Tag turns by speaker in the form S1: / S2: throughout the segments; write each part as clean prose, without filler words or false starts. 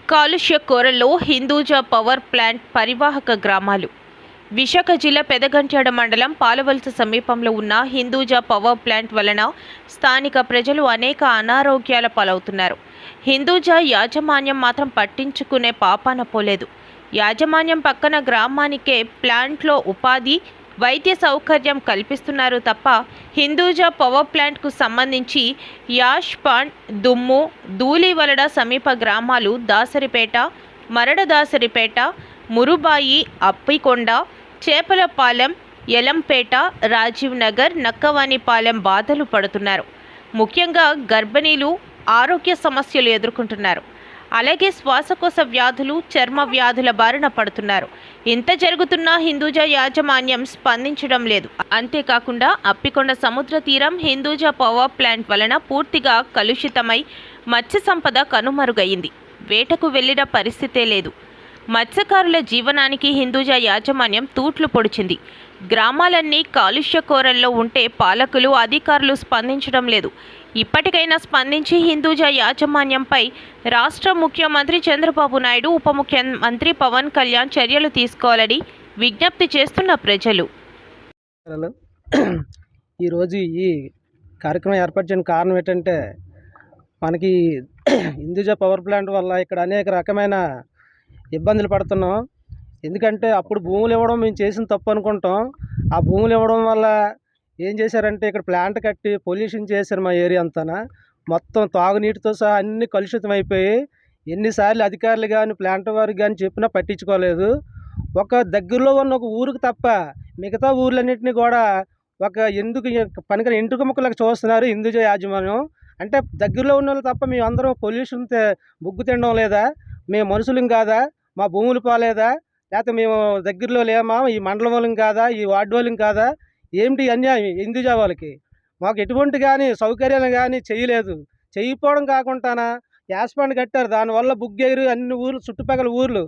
S1: కాలుష్య కోరల్లో Hinduja power plant పరివాహక గ్రామాలు. విశాఖ జిల్లా పెదగంట్యాడ మండలం పాలవలస సమీపంలో ఉన్న హిందూజా పవర్ ప్లాంట్ వలన స్థానిక ప్రజలు అనేక అనారోగ్యాల పాలవుతున్నారు. హిందూజా యాజమాన్యం మాత్రం పట్టించుకునే పాపాన పోలేదు. యాజమాన్యం పక్కన గ్రామానికే ప్లాంట్లో ఉపాధి, వైద్య సౌకర్యం కల్పిస్తున్నారు తప్ప హిందూజా పవర్ ప్లాంట్కు సంబంధించి యాష్ పాండ్, దుమ్ము, ధూళివలడ సమీప గ్రామాలు దాసరిపేట, మరడదాసరిపేట, మురుబాయి, అప్పికొండ, చేపలపాలెం, యలంపేట, రాజీవ్ నగర్, నక్కవానిపాలెం బాధలు పడుతున్నారు. ముఖ్యంగా గర్భిణీలు ఆరోగ్య సమస్యలు ఎదుర్కొంటున్నారు. అలాగే శ్వాసకోశ వ్యాధులు, చర్మ వ్యాధుల బారిన పడుతున్నారు. ఇంత జరుగుతున్నా హిందూజా యాజమాన్యం స్పందించడం లేదు. అంతేకాకుండా అప్పికొండ సముద్ర తీరం హిందూజా పవర్ ప్లాంట్ వలన పూర్తిగా కలుషితమై మత్స్య సంపద కనుమరుగయింది. వేటకు వెళ్లిన పరిస్థితే లేదు. మత్స్యకారుల జీవనానికి హిందూజా యాజమాన్యం తూట్లు పొడిచింది. గ్రామాలన్నీ కాలుష్య కోరల్లో ఉంటే పాలకులు, అధికారులు స్పందించడం లేదు. ఇప్పటికైనా స్పందించి హిందూజా యాజమాన్యంపై రాష్ట్ర ముఖ్యమంత్రి చంద్రబాబు నాయుడు, ఉప ముఖ్యమంత్రి పవన్ కళ్యాణ్ చర్యలు తీసుకోవాలని విజ్ఞప్తి చేస్తున్న ప్రజలు.
S2: ఈరోజు ఈ కార్యక్రమం ఏర్పాటు చేయడం కారణం ఏంటంటే, మనకి హిందూజా పవర్ ప్లాంట్ వల్ల ఇక్కడ అనేక రకమైన ఇబ్బందులు పడుతున్నాం. ఎందుకంటే అప్పుడు భూములు ఇవ్వడం మేము చేసిన తప్పు అనుకుంటాం. ఆ భూములు ఇవ్వడం వల్ల ఏం చేశారంటే ఇక్కడ ప్లాంట్ కట్టి పొల్యూషన్ చేశారు. మా ఏరియా అంతా మొత్తం తాగునీటితో సహా అన్ని కలుషితం అయిపోయి, ఎన్నిసార్లు అధికారులు కానీ ప్లాంట్ వారికి కానీ చెప్పినా పట్టించుకోలేదు. ఒక దగ్గరలో ఉన్న ఒక ఊరికి తప్ప మిగతా ఊర్లన్నింటినీ కూడా ఒక పనికిన ఎంటుక ముక్కలకు చూస్తున్నారు హిందూజా యాజమాన్యం. అంటే దగ్గరలో ఉన్న వాళ్ళు తప్ప మేము అందరం పొల్యూషన్ బుగ్గు తినడం లేదా? మేము మనుషులం కాదా? మా భూములు పోలేదా? లేకపోతే మేము దగ్గరలో లేమా? ఈ మండలం వాళ్ళం కాదా? ఈ వార్డు వాళ్ళం కాదా? ఏమిటి అన్యాయం హిందూజా వాళ్ళకి? మాకు ఎటువంటి కానీ సౌకర్యాలు కానీ చేయలేదు. చేయకపోవడం కాకుండా యాష్ పాండ్ కట్టారు. దానివల్ల బుగ్గేరు అన్ని ఊర్లు, చుట్టుపక్కల ఊర్లు,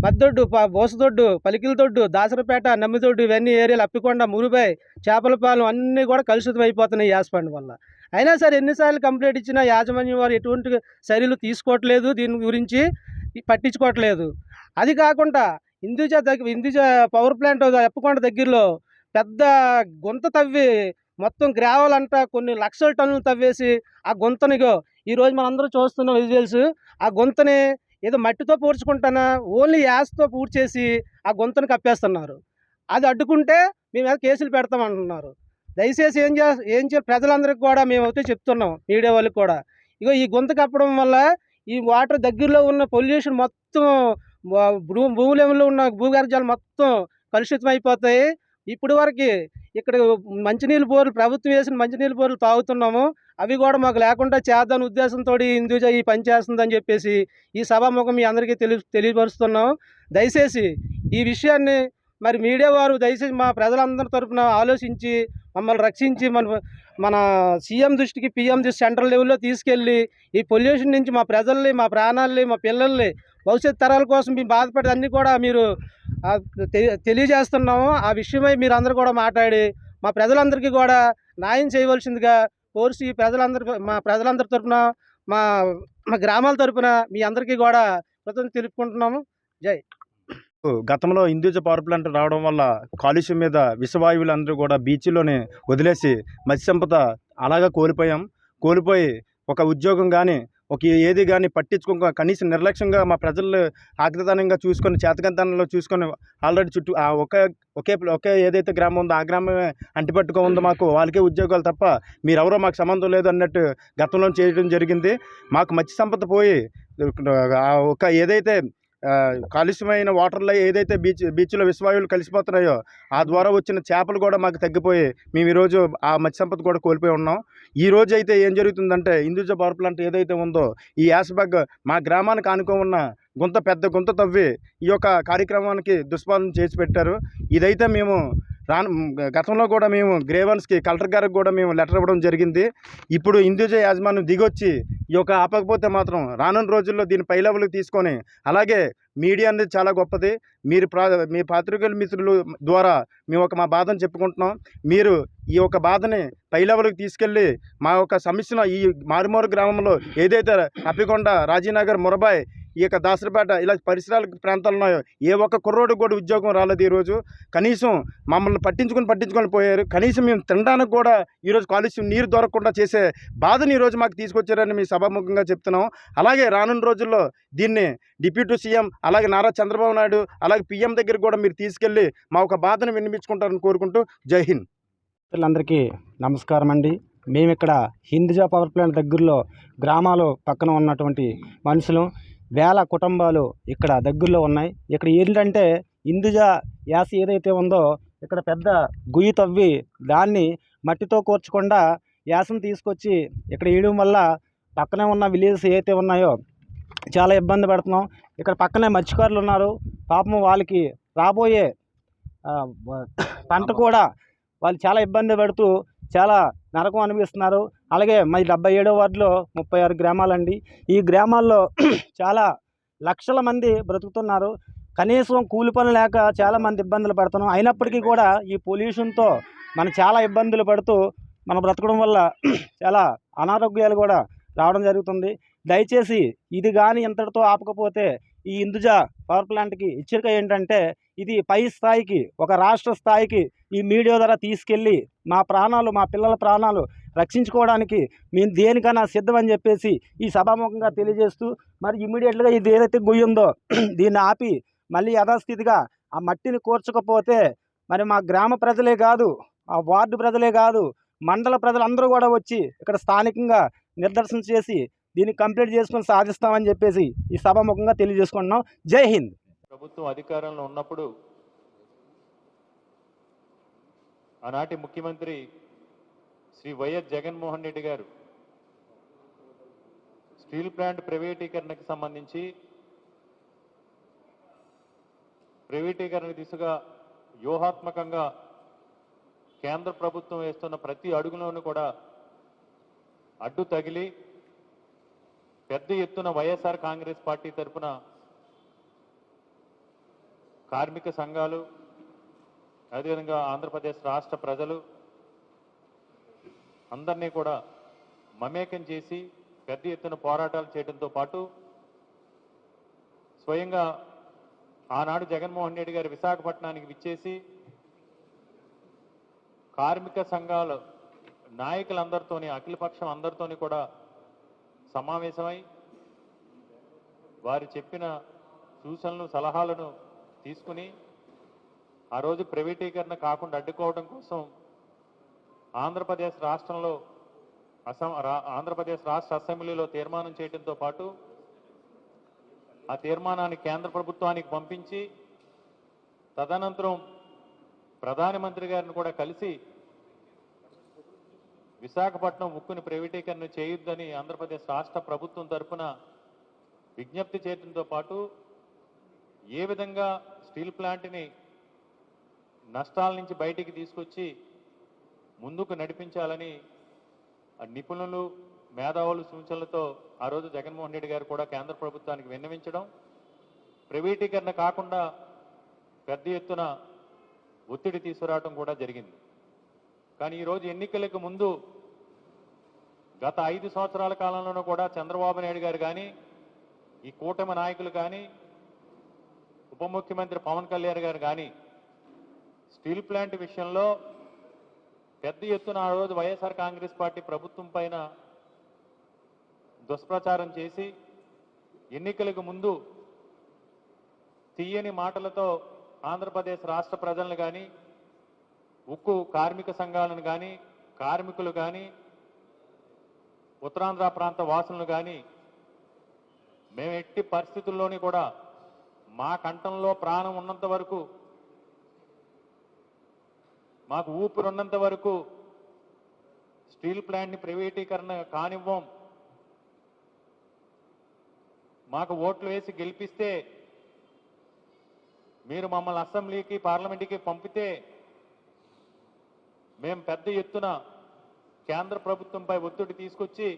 S2: మద్దొడ్డు, బోసదొడ్డు, పలికిలదొడ్డు, దాసరపేట, నమ్మిదొడ్డు, ఇవన్నీ ఏరియాలు, అప్పికొండ, మురుబాయి, చేపలపాలెం అన్నీ కూడా కలుషితం అయిపోతున్నాయి యాష్ పాండ్ వల్ల. అయినా సరే ఎన్నిసార్లు కంప్లైంట్ ఇచ్చినా యాజమాన్యం వారు ఎటువంటి చర్యలు తీసుకోవట్లేదు, దీని గురించి పట్టించుకోవట్లేదు. అది కాకుండా హిందూజా పవర్ ప్లాంట్ అప్పికొండ దగ్గరలో పెద్ద గుంత తవ్వి మొత్తం గ్రావెల్ అంటా కొన్ని లక్షల టన్నులు తవ్వేసి ఆ గుంతనిగో ఈరోజు మనందరూ చూస్తున్న విజువల్స్, ఆ గుంతని ఏదో మట్టితో పూడ్చుకుంటానా ఓన్లీ యాస్తో పూడ్చేసి ఆ గుంతను కప్పేస్తున్నారు. అది అడ్డుకుంటే మేము ఏదో కేసులు పెడతామంటున్నారు. దయచేసి ఏం చేయాలి ప్రజలందరికీ కూడా మేమైతే చెప్తున్నాం, మీడియా వాళ్ళకి కూడా, ఇగో ఈ గుంత కప్పడం వల్ల ఈ వాటర్ దగ్గరలో ఉన్న పొల్యూషన్ మొత్తం భూములలో ఉన్న భూగర్భాలు మొత్తం కలుషితం అయిపోతాయి. ఇప్పుడు వరకు ఇక్కడ మంచినీళ్ళ బోర్లు, ప్రభుత్వం వేసిన మంచినీళ్ళ బోర్లు తాగుతున్నాము. అవి కూడా మాకు లేకుండా చేద్దాని ఉద్దేశంతో హిందూజా ఈ పని చేస్తుందని చెప్పేసి ఈ సభాముఖం మీ అందరికీ తెలియపరుస్తున్నాం. దయచేసి ఈ విషయాన్ని మరి మీడియా వారు దయచేసి మా ప్రజలందరి తరఫున ఆలోచించి మమ్మల్ని రక్షించి మన సీఎం దృష్టికి, పిఎం దృష్టి, సెంట్రల్ లెవెల్లో తీసుకెళ్ళి ఈ పొల్యూషన్ నుంచి మా ప్రజల్ని, మా ప్రాణాలని, మా పిల్లల్ని, భవిష్యత్ తరాల కోసం మేము బాధపడేది అన్నీ కూడా మీరు తెలియజేస్తున్నాము. ఆ విషయమై మీరు అందరూ కూడా మాట్లాడి మా ప్రజలందరికీ కూడా న్యాయం చేయవలసిందిగా కోర్సు ఈ మా ప్రజలందరి తరఫున, మా గ్రామాల తరఫున మీ అందరికీ కూడా కృతజ్ఞతలు తెలుపుకుంటున్నాము. జై.
S3: గతంలో హిందూజా పవర్ ప్లాంట్ రావడం వల్ల కాలుష్యం మీద విషవాయువులు అందరూ కూడా బీచ్లోనే వదిలేసి మత్స్య సంపద అలాగా కోల్పోయి ఒక ఉద్యోగం కానీ ఒక ఏది కానీ పట్టించుకోక కనీసం నిర్లక్ష్యంగా మా ప్రజలు ఆగ్రదానంగా చూసుకొని, చేతకంతనంలో చూసుకొని ఆల్రెడీ చుట్టూ ఒకే ఏదైతే గ్రామం ఉందో ఆ గ్రామమే అంటిపట్టుకో ఉందో మాకు వాళ్ళకే ఉద్యోగాలు తప్ప మీరెవరో మాకు సంబంధం లేదు అన్నట్టు గతంలో చేయడం జరిగింది. మాకు మత్స్య సంపద పోయి ఒక ఏదైతే కాలుష్యమైన వాటర్లో ఏదైతే బీచ్లో విషవాయువులు కలిసిపోతున్నాయో ఆ ద్వారా వచ్చిన చేపలు కూడా మాకు తగ్గిపోయి మేము ఈరోజు ఆ మత్స్య సంపద కూడా కోల్పోయి ఉన్నాం. ఈ రోజు అయితే ఏం జరుగుతుందంటే హిందూజా పవర్ ప్లాంట్ ఏదైతే ఉందో ఈ యాస్బాగ్ మా గ్రామానికి ఆనుకో ఉన్న పెద్ద గుంత తవ్వి ఈ యొక్క కార్యక్రమానికి దుష్పాలన చేసి పెట్టారు. ఇదైతే మేము గతంలో కూడా మేము గ్రేవన్స్కి కలెక్టర్ గారికి కూడా మేము లెటర్ ఇవ్వడం జరిగింది. ఇప్పుడు హిందూజ యాజమాన్యం దిగొచ్చి ఈ యొక్క ఆపకపోతే మాత్రం రానున్న రోజుల్లో దీన్ని పై లెవెల్కి తీసుకొని, అలాగే మీడియా అనేది చాలా గొప్పది. మీ పాత్రికేయుల మిత్రులు ద్వారా మేము మా బాధను చెప్పుకుంటున్నాం. మీరు ఈ యొక్క బాధని పై లెవెల్కి తీసుకెళ్ళి మా యొక్క సమస్యను ఈ మారుమూల గ్రామంలో ఏదైతే అప్పికొండ, రాజీనగర్, మురబాయ్, ఈ యొక్క దాసరపేట ఇలా పరిసరాల ప్రాంతాలు ఉన్నాయో ఏ ఒక్క కుర్రోడికి కూడా ఉద్యోగం రాలేదు ఈరోజు. కనీసం మమ్మల్ని పట్టించుకొని పోయారు. కనీసం మేము తినడానికి కూడా ఈరోజు కాలుష్యం నీరు దొరకకుండా చేసే బాధను ఈరోజు మాకు తీసుకొచ్చారని మీ సభాముఖంగా చెప్తున్నాం. అలాగే రానున్న రోజుల్లో దీన్ని డిప్యూటీ సీఎం అలాగే నారా చంద్రబాబు నాయుడు అలాగే పీఎం దగ్గర కూడా మీరు తీసుకెళ్ళి మా ఒక బాధను వినిపించుకుంటారని కోరుకుంటూ జై హింద్.
S2: అందరికీ నమస్కారం అండి. మేము ఇక్కడ హిందూజా పవర్ ప్లాంట్ దగ్గరలో గ్రామాలు పక్కన ఉన్నటువంటి మనుషులు, వేల కుటుంబాలు ఇక్కడ దగ్గరలో ఉన్నాయి. ఇక్కడ ఏంటంటే హిందూజా యాస ఏదైతే ఉందో ఇక్కడ పెద్ద గుయ్యి తవ్వి దాన్ని మట్టితో కూర్చకుండా యాసను తీసుకొచ్చి ఇక్కడ వేయడం వల్ల పక్కనే ఉన్న విలేజెస్ ఏవైతే ఉన్నాయో చాలా ఇబ్బంది పడుతున్నాం. ఇక్కడ పక్కనే మత్స్యకారులు ఉన్నారు. పాపం వాళ్ళకి రాబోయే పంట కూడా వాళ్ళు చాలా ఇబ్బంది పడుతూ చాలా నరకం అనిపిస్తున్నారు. అలాగే మరి 77వ వార్డులో 36 గ్రామాలండి. ఈ గ్రామాల్లో చాలా లక్షల మంది బ్రతుకుతున్నారు. కనీసం కూలి పనులు లేక చాలామంది ఇబ్బందులు పడుతున్నాం. అయినప్పటికీ కూడా ఈ పొల్యూషన్తో మనం చాలా ఇబ్బందులు పడుతూ మనం బ్రతకడం వల్ల చాలా అనారోగ్యాలు కూడా రావడం జరుగుతుంది. దయచేసి ఇది కానీ ఇంతటితో ఆపకపోతే ఈ హిందూజా పవర్ ప్లాంట్కి హెచ్చరిక ఏంటంటే ఇది పై స్థాయికి, ఒక రాష్ట్ర స్థాయికి ఈ మీడియా ద్వారా తీసుకెళ్ళి మా ప్రాణాలు, మా పిల్లల ప్రాణాలు రక్షించుకోవడానికి మేము దేనికైనా సిద్ధమని చెప్పేసి ఈ సభాముఖంగా తెలియజేస్తూ, మరి ఇమ్మీడియట్గా ఇది ఏదైతే గొయ్యి ఉందో దీన్ని ఆపి మళ్ళీ యథాస్థితిగా ఆ మట్టిని కూర్చకపోతే మరి మా గ్రామ ప్రజలే కాదు, ఆ వార్డు ప్రజలే కాదు, మండల ప్రజలందరూ కూడా వచ్చి ఇక్కడ స్థానికంగా నిర్దర్శన చేసి దీన్ని కంప్లీట్ చేసుకొని సాధిస్తామని చెప్పేసి ఈ సభాముఖంగా తెలియజేసుకుంటున్నాం. జై హింద్.
S4: ప్రభుత్వం అధికారంలో ఉన్నప్పుడు ఆనాటి ముఖ్యమంత్రి శ్రీ వైఎస్ జగన్మోహన్ రెడ్డి గారు స్టీల్ ప్లాంట్ ప్రైవేటీకరణకు సంబంధించి ప్రైవేటీకరణ దిశగా వ్యూహాత్మకంగా కేంద్ర ప్రభుత్వం వేస్తున్న ప్రతి అడుగులోనూ కూడా అడ్డు తగిలి పెద్ద ఎత్తున వైఎస్ఆర్ కాంగ్రెస్ పార్టీ తరఫున కార్మిక సంఘాలు, అదేవిధంగా ఆంధ్రప్రదేశ్ రాష్ట్ర ప్రజలు అందరినీ కూడా మమేకం చేసి పెద్ద ఎత్తున పోరాటాలు చేయడంతో పాటు స్వయంగా ఆనాడు జగన్మోహన్ రెడ్డి గారు విశాఖపట్నానికి విచ్చేసి కార్మిక సంఘాల నాయకులందరితోని, అఖిలపక్షం అందరితోని కూడా సమావేశమై వారు చెప్పిన సూచనలు, సలహాలను తీసుకుని ఆ రోజు ప్రైవేటీకరణ కాకుండా అడ్డుకోవడం కోసం ఆంధ్రప్రదేశ్ రాష్ట్రంలో ఆంధ్రప్రదేశ్ రాష్ట్ర అసెంబ్లీలో తీర్మానం చేయడంతో పాటు ఆ తీర్మానాన్ని కేంద్ర ప్రభుత్వానికి పంపించి తదనంతరం ప్రధానమంత్రి గారిని కూడా కలిసి విశాఖపట్నం ఉక్కుని ప్రైవేటీకరణ చేయొద్దని ఆంధ్రప్రదేశ్ రాష్ట్ర ప్రభుత్వం తరఫున విజ్ఞప్తి చేయడంతో పాటు ఏ విధంగా స్టీల్ ప్లాంట్ని నష్టాల నుంచి బయటికి తీసుకొచ్చి ముందుకు నడిపించాలని నిపుణులు, మేధావులు సూచనలతో ఆ రోజు జగన్మోహన్ రెడ్డి గారు కూడా కేంద్ర ప్రభుత్వానికి విన్నవించడం, ప్రైవేటీకరణ కాకుండా పెద్ద ఎత్తున ఒత్తిడి తీసుకురావడం కూడా జరిగింది. కానీ ఈరోజు ఎన్నికలకు ముందు గత 5 సంవత్సరాల కాలంలోనూ కూడా చంద్రబాబు నాయుడు గారు కానీ, ఈ కూటమి నాయకులు కానీ, ఉప ముఖ్యమంత్రి పవన్ కళ్యాణ్ గారు కానీ స్టీల్ ప్లాంట్ విషయంలో పెద్ద ఎత్తున ఆ రోజు వైఎస్ఆర్ కాంగ్రెస్ పార్టీ ప్రభుత్వం పైన దుష్ప్రచారం చేసి ఎన్నికలకు ముందు తీయని మాటలతో ఆంధ్రప్రదేశ్ రాష్ట్ర ప్రజలను కానీ, ఉక్కు కార్మిక సంఘాలను కానీ, కార్మికులు కానీ, ఉత్తరాంధ్ర ప్రాంత వాసులను కానీ మేము ఎట్టి పరిస్థితుల్లోని కూడా మా కంఠంలో ప్రాణం ఉన్నంత వరకు, మాకు ఊపిరున్నంత వరకు స్టీల్ ప్లాంట్ని ప్రైవేటీకరణ కానివ్వం, మాకు ఓట్లు వేసి గెలిపిస్తే, మీరు మమ్మల్ని అసెంబ్లీకి, పార్లమెంట్కి పంపితే మేము పెద్ద ఎత్తున కేంద్ర ప్రభుత్వంపై ఒత్తిడి తీసుకొచ్చి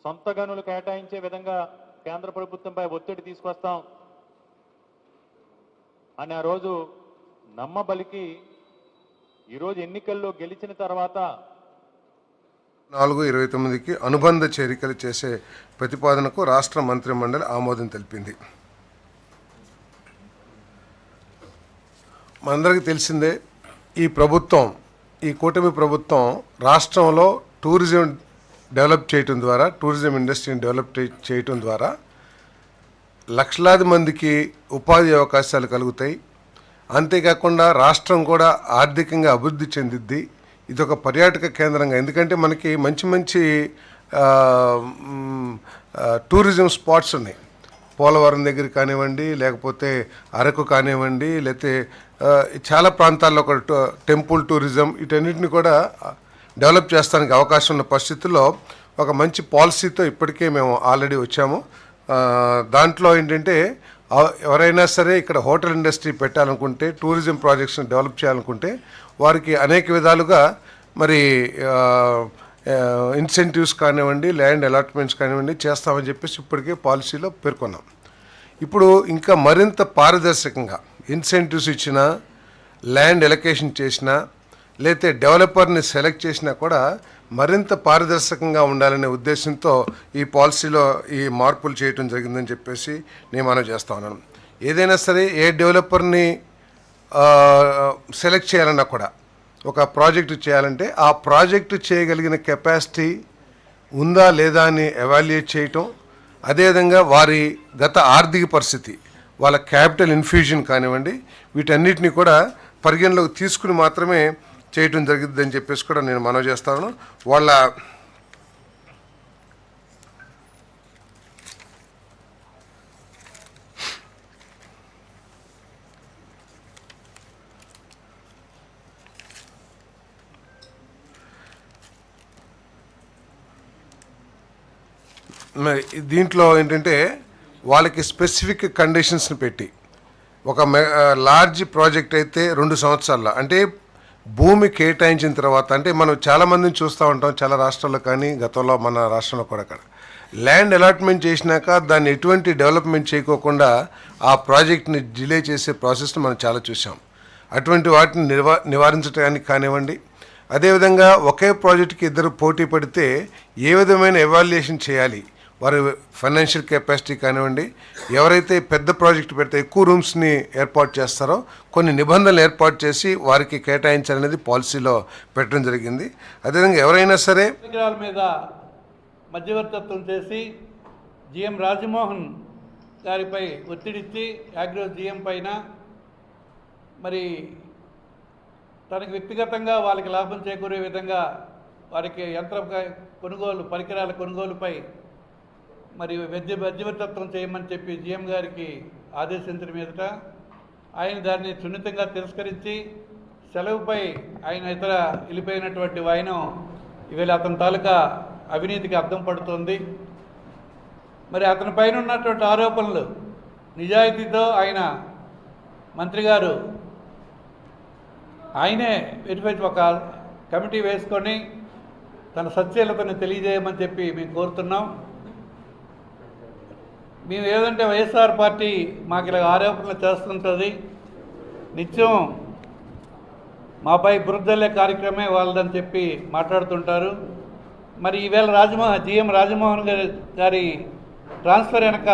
S4: సొంత గనులు కేటాయించే విధంగా కేంద్ర ప్రభుత్వంపై ఒత్తిడి తీసుకొస్తాం అని ఆ రోజు నమ్మబలికి ఈరోజు ఎన్నికల్లో గెలిచిన తర్వాత
S5: 4/29కి అనుబంధ చేరికలు చేసే ప్రతిపాదనకు రాష్ట్ర మంత్రిమండలి ఆమోదం తెలిపింది. మనందరికీ తెలిసిందే, ఈ కూటమి ప్రభుత్వం రాష్ట్రంలో టూరిజం డెవలప్ చేయటం ద్వారా, టూరిజం ఇండస్ట్రీని డెవలప్ చేయటం ద్వారా లక్షలాది మందికి ఉపాధి అవకాశాలు కలుగుతాయి. అంతేకాకుండా రాష్ట్రం కూడా ఆర్థికంగా అభివృద్ధి చెందిద్ది. ఇది ఒక పర్యాటక కేంద్రంగా, ఎందుకంటే మనకి మంచి మంచి టూరిజం స్పాట్స్ ఉన్నాయి. పోలవరం దగ్గర కానివ్వండి, లేకపోతే అరకు కానివ్వండి, లేకపోతే చాలా ప్రాంతాల్లో ఒక టెంపుల్ టూరిజం, వీటన్నిటిని కూడా డెవలప్ చేస్తానికి అవకాశం ఉన్న పరిస్థితుల్లో ఒక మంచి పాలసీతో ఇప్పటికే మేము ఆల్రెడీ వచ్చాము. దాంట్లో ఏంటంటే ఎవరైనా సరే ఇక్కడ హోటల్ ఇండస్ట్రీ పెట్టాలనుకుంటే, టూరిజం ప్రాజెక్ట్స్ని డెవలప్ చేయాలనుకుంటే వారికి అనేక విధాలుగా మరి ఇన్సెంటివ్స్ కానివ్వండి, ల్యాండ్ అలాట్మెంట్స్ కానివ్వండి చేస్తామని చెప్పేసి ఇప్పటికే పాలసీలో పేర్కొన్నాం. ఇప్పుడు ఇంకా మరింత పారదర్శకంగా ఇన్సెంటివ్స్ ఇచ్చినా, ల్యాండ్ ఎలకేషన్ చేసినా, లేతే డెవలపర్ని సెలెక్ట్ చేసినా కూడా మరింత పారదర్శకంగా ఉండాలనే ఉద్దేశంతో ఈ పాలసీలో ఈ మార్పులు చేయడం జరిగిందని చెప్పేసి నేను మనవి చేస్తా ఉన్నాను. ఏదైనా సరే ఏ డెవలపర్ని సెలెక్ట్ చేయాలన్నా కూడా, ఒక ప్రాజెక్టు చేయాలంటే ఆ ప్రాజెక్టు చేయగలిగిన కెపాసిటీ ఉందా లేదా అని ఎవాల్యుయేట్ చేయటం, అదేవిధంగా వారి గత ఆర్థిక పరిస్థితి, వాళ్ళ క్యాపిటల్ ఇన్ఫ్యూజన్ కానివ్వండి, వీటన్నిటిని కూడా పరిగణలోకి తీసుకుని మాత్రమే చేయటం జరిగిందని చెప్పేసి కూడా నేను మనవి చేస్తాను. వాళ్ళ దీంట్లో ఏంటంటే వాళ్ళకి స్పెసిఫిక్ కండిషన్స్ని పెట్టి, ఒక లార్జ్ ప్రాజెక్ట్ అయితే 2 సంవత్సరాల్లో, అంటే భూమి కేటాయించిన తర్వాత, అంటే మనం చాలామందిని చూస్తూ ఉంటాం చాలా రాష్ట్రాల్లో, కానీ గతంలో మన రాష్ట్రంలో కూడా ల్యాండ్ అలాట్మెంట్ చేసినాక దాన్ని ఎటువంటి డెవలప్మెంట్ చేయకోకుండా ఆ ప్రాజెక్ట్ని డిలే చేసే ప్రాసెస్ని మనం చాలా చూసాం. అటువంటి వాటిని నివారించడానికి కానివ్వండి, అదేవిధంగా ఒకే ప్రాజెక్టుకి ఇద్దరు పోటీ పడితే ఏ విధమైన ఎవాల్యుయేషన్ చేయాలి, వారి ఫైనాన్షియల్ కెపాసిటీ కానివ్వండి, ఎవరైతే పెద్ద ప్రాజెక్టు పెడితే ఎక్కువ రూమ్స్ని ఏర్పాటు చేస్తారో కొన్ని నిబంధనలు ఏర్పాటు చేసి వారికి కేటాయించాలనేది పాలసీలో పెట్టడం జరిగింది. అదేవిధంగా ఎవరైనా సరే
S6: పరికరాల మీద మధ్యవర్తిత్వం చేసి జిఎం రాజమోహన్ గారిపై ఒత్తిడిచ్చి అగ్రో జిఎం పైన మరి తనకు వ్యక్తిగతంగా వాళ్ళకి లాభం చేకూరే విధంగా వారికి యంత్ర కొనుగోలు, పరికరాల కొనుగోలుపై మరి మధ్యవర్తిత్వం చేయమని చెప్పి జిఎం గారికి ఆదేశించిన మీదట ఆయన దాన్ని సున్నితంగా తిరస్కరించి సెలవుపై ఆయన ఇతర వెళ్ళిపోయినటువంటి వాయనం ఈవేళ అతని తాలూకా అవినీతికి అద్దం పడుతుంది. మరి అతని పైన ఉన్నటువంటి ఆరోపణలు నిజాయితీతో ఆయన మంత్రి గారు ఆయనే వెరిఫై ఒక కమిటీ వేసుకొని తన సత్యలతను తెలియజేయమని చెప్పి మేము కోరుతున్నాం. మేము ఏదంటే వైఎస్ఆర్ పార్టీ మాకు ఇలా ఆరోపణలు చేస్తుంటుంది, నిత్యం మాపై బురదల్లే కార్యక్రమే వాళ్ళదని చెప్పి మాట్లాడుతుంటారు. మరి ఈవేళ జిఎం రాజమోహన్ గారి ట్రాన్స్ఫర్ వెనక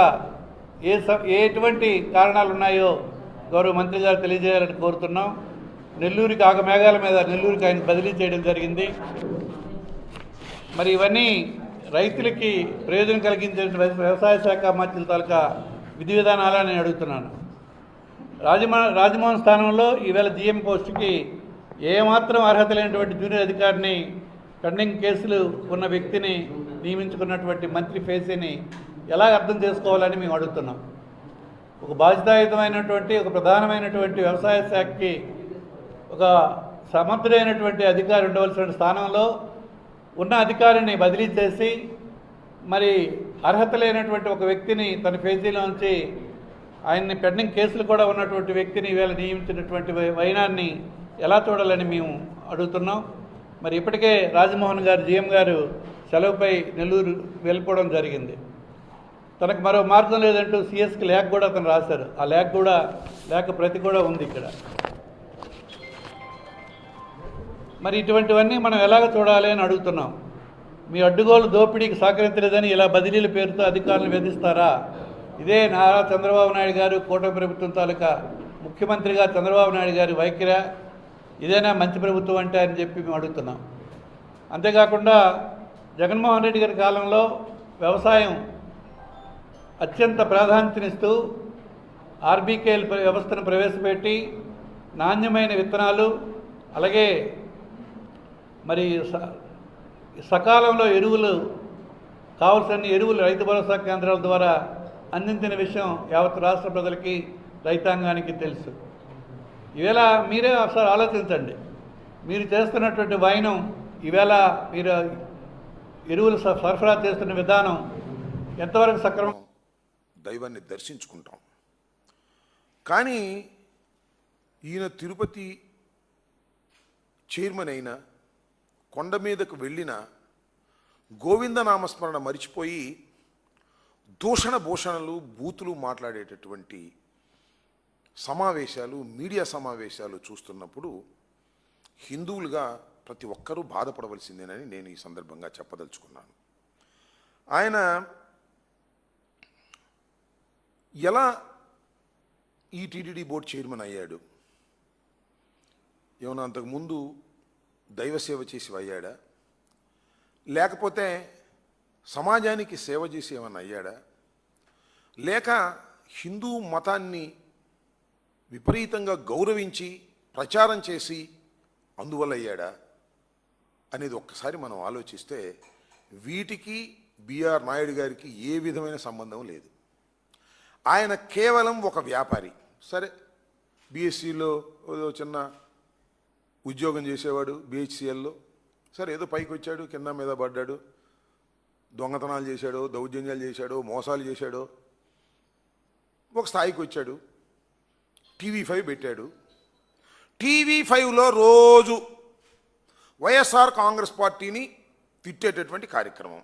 S6: ఎటువంటి కారణాలు ఉన్నాయో గౌరవ మంత్రి గారు తెలియజేయాలని కోరుతున్నాం. నెల్లూరుకి ఆగమేఘాల మీద నెల్లూరుకి ఆయన బదిలీ చేయడం జరిగింది. మరి ఇవన్నీ రైతులకి ప్రయోజనం కలిగించే వ్యవసాయ శాఖ మంత్రుల తాలూకా విధి విధానాలని నేను అడుగుతున్నాను. రాజమోహన్ స్థానంలో ఈవేళ జిఎం పోస్టుకి ఏమాత్రం అర్హత లేనటువంటి జూనియర్ అధికారిని, పెండింగ్ కేసులు ఉన్న వ్యక్తిని నియమించుకున్నటువంటి మంత్రి ఫేసీని ఎలా అర్థం చేసుకోవాలని మేము అడుగుతున్నాం. ఒక బాధ్యతాయుతమైనటువంటి, ఒక ప్రధానమైనటువంటి వ్యవసాయ శాఖకి ఒక సమర్థుడైనటువంటి అధికారి ఉండవలసిన స్థానంలో ఉన్న అధికారిని బదిలీ చేసి మరి అర్హత లేనటువంటి ఒక వ్యక్తిని తన ఫేజీలోంచి ఆయన్ని పెండింగ్ కేసులు కూడా ఉన్నటువంటి వ్యక్తిని ఈవేళ నియమించినటువంటి వైనాన్ని ఎలా చూడాలని మేము అడుగుతున్నాం. మరి ఇప్పటికే రాజమోహన్ గారు జీఎం గారు సెలవుపై నెల్లూరు వెళ్ళిపోవడం జరిగింది. తనకు మరో మార్గం లేదంటూ సిఎస్కి లేఖ కూడా అతను రాశారు. ఆ లేఖ ప్రతి కూడా ఉంది ఇక్కడ. మరి ఇటువంటివన్నీ మనం ఎలాగ చూడాలి అని అడుగుతున్నాం. మీ అడ్డుగోలు దోపిడీకి సహకరించలేదని ఇలా బదిలీల పేరుతో అధికారులను వేధిస్తారా? ఇదే నారా చంద్రబాబు నాయుడు గారు కూటమి ప్రభుత్వం తాలూకా ముఖ్యమంత్రిగా చంద్రబాబు నాయుడు గారి వైఖరి, ఇదేనా మంచి ప్రభుత్వం అంటే అని చెప్పి మేము అడుగుతున్నాం. అంతేకాకుండా జగన్మోహన్ రెడ్డి గారి కాలంలో వ్యవసాయం అత్యంత ప్రాధాన్యతనిస్తూ ఆర్బీకేఎల్ వ్యవస్థను ప్రవేశపెట్టి నాణ్యమైన విత్తనాలు, అలాగే మరి సకాలంలో ఎరువులు, కావలసిన ఎరువులు రైతు భరోసా కేంద్రాల ద్వారా అందించిన విషయం యావత్ రాష్ట్ర ప్రజలకి, రైతాంగానికి తెలుసు. ఈవేళ మీరే ఒకసారి ఆలోచించండి. మీరు చేస్తున్నటువంటి వైనం, ఈవేళ మీరు ఎరువులు సరఫరా చేస్తున్న విధానం ఎంతవరకు సక్రమం?
S7: దైవాన్ని దర్శించుకుంటాం. కానీ ఈయన తిరుపతి చైర్మన్ అయినా, కొండ మీదకు వెళ్ళిన గోవిందనామస్మరణ మరిచిపోయి దూషణ భూషణలు, బూతులు మాట్లాడేటటువంటి సమావేశాలు, మీడియా సమావేశాలు చూస్తున్నప్పుడు హిందువులుగా ప్రతి ఒక్కరూ బాధపడవలసిందేనని నేను ఈ సందర్భంగా చెప్పదలుచుకున్నాను. ఆయన ఎలా ఈ టీటీడీ బోర్డు చైర్మన్ అయ్యాడు? ఏమన్నా అంతకుముందు దైవసేవ చేసి అయ్యాడా? లేకపోతే సమాజానికి సేవ చేసి ఏమన్నా అయ్యాడా? లేక హిందూ మతాన్ని విపరీతంగా గౌరవించి ప్రచారం చేసి అందువల్ల అయ్యాడా అనేది ఒక్కసారి మనం ఆలోచిస్తే వీటికి బిఆర్ నాయుడు గారికి ఏ విధమైన సంబంధం లేదు. ఆయన కేవలం ఒక వ్యాపారి. సరే, బీఎస్సీలో చిన్న ఉద్యోగం చేసేవాడు, బిహెచ్సిఎల్లో. సరే, ఏదో పైకి వచ్చాడు, కింద మీద పడ్డాడు, దొంగతనాలు చేశాడో, దౌర్జన్యాలు చేశాడో, మోసాలు చేశాడో, ఒక స్థాయికి వచ్చాడు. టీవీ5 పెట్టాడు. టీవీ5లో రోజు వైఎస్ఆర్ కాంగ్రెస్ పార్టీని తిట్టేటటువంటి కార్యక్రమం,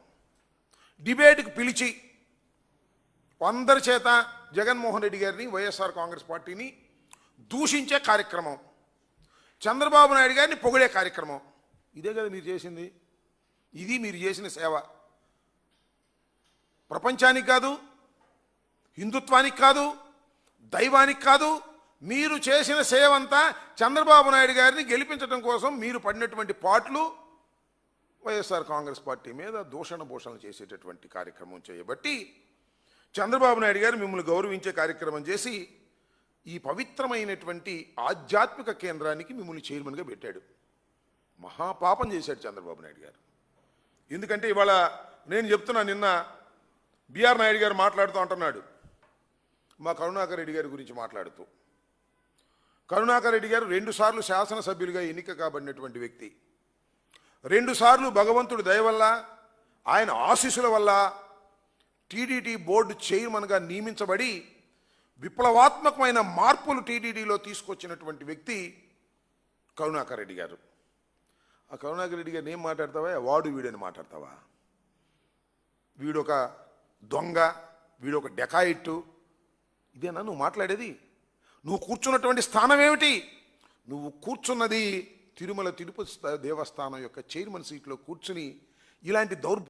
S7: డిబేట్కి పిలిచి అందరి చేత జగన్మోహన్ రెడ్డి గారిని, వైఎస్ఆర్ కాంగ్రెస్ పార్టీని దూషించే కార్యక్రమం, చంద్రబాబు నాయుడు గారిని పొగిడే కార్యక్రమం. ఇదే కదా మీరు చేసింది. ఇది మీరు చేసిన సేవ. ప్రపంచానికి కాదు, హిందుత్వానికి కాదు, దైవానికి కాదు, మీరు చేసిన సేవ అంతా చంద్రబాబు నాయుడు గారిని గెలిపించడం కోసం మీరు పడినటువంటి పాటలు వైఎస్ఆర్ కాంగ్రెస్ పార్టీ మీద దూషణ భూషణలు చేసేటటువంటి కార్యక్రమం చేయబట్టి చంద్రబాబు నాయుడు గారు మిమ్మల్ని గౌరవించే కార్యక్రమం చేసి ఈ పవిత్రమైనటువంటి ఆధ్యాత్మిక కేంద్రానికి మిమ్మల్ని చైర్మన్గా పెట్టాడు. మహాపాపం చేశాడు చంద్రబాబు నాయుడు గారు. ఎందుకంటే ఇవాళ నేను చెప్తున్నా, నిన్న బిఆర్ నాయుడు గారు మాట్లాడుతూ అంటున్నాడు మా కరుణాకర్ రెడ్డి గారి గురించి మాట్లాడుతూ. కరుణాకర్ రెడ్డి గారు 2 సార్లు శాసనసభ్యులుగా ఎన్నిక కాబడినటువంటి వ్యక్తి. 2 సార్లు భగవంతుడి దయ వల్ల, ఆయన ఆశీస్సుల వల్ల టీటీడీ బోర్డు చైర్మన్గా నియమించబడి విప్లవాత్మకమైన మార్పులు టీటీడీలో తీసుకొచ్చినటువంటి వ్యక్తి కరుణాకర్ రెడ్డి గారు. ఆ కరుణాకర్ రెడ్డి గారిని ఏం మాట్లాడతావా? వాడు వీడని మాట్లాడతావా? వీడొక దొంగ, వీడొక డెకాయిట్టు, ఇదేనా నువ్వు మాట్లాడేది? నువ్వు కూర్చున్నటువంటి స్థానం ఏమిటి? నువ్వు కూర్చున్నది తిరుమల తిరుపతి దేవస్థానం యొక్క చైర్మన్ సీట్లో కూర్చుని ఇలాంటి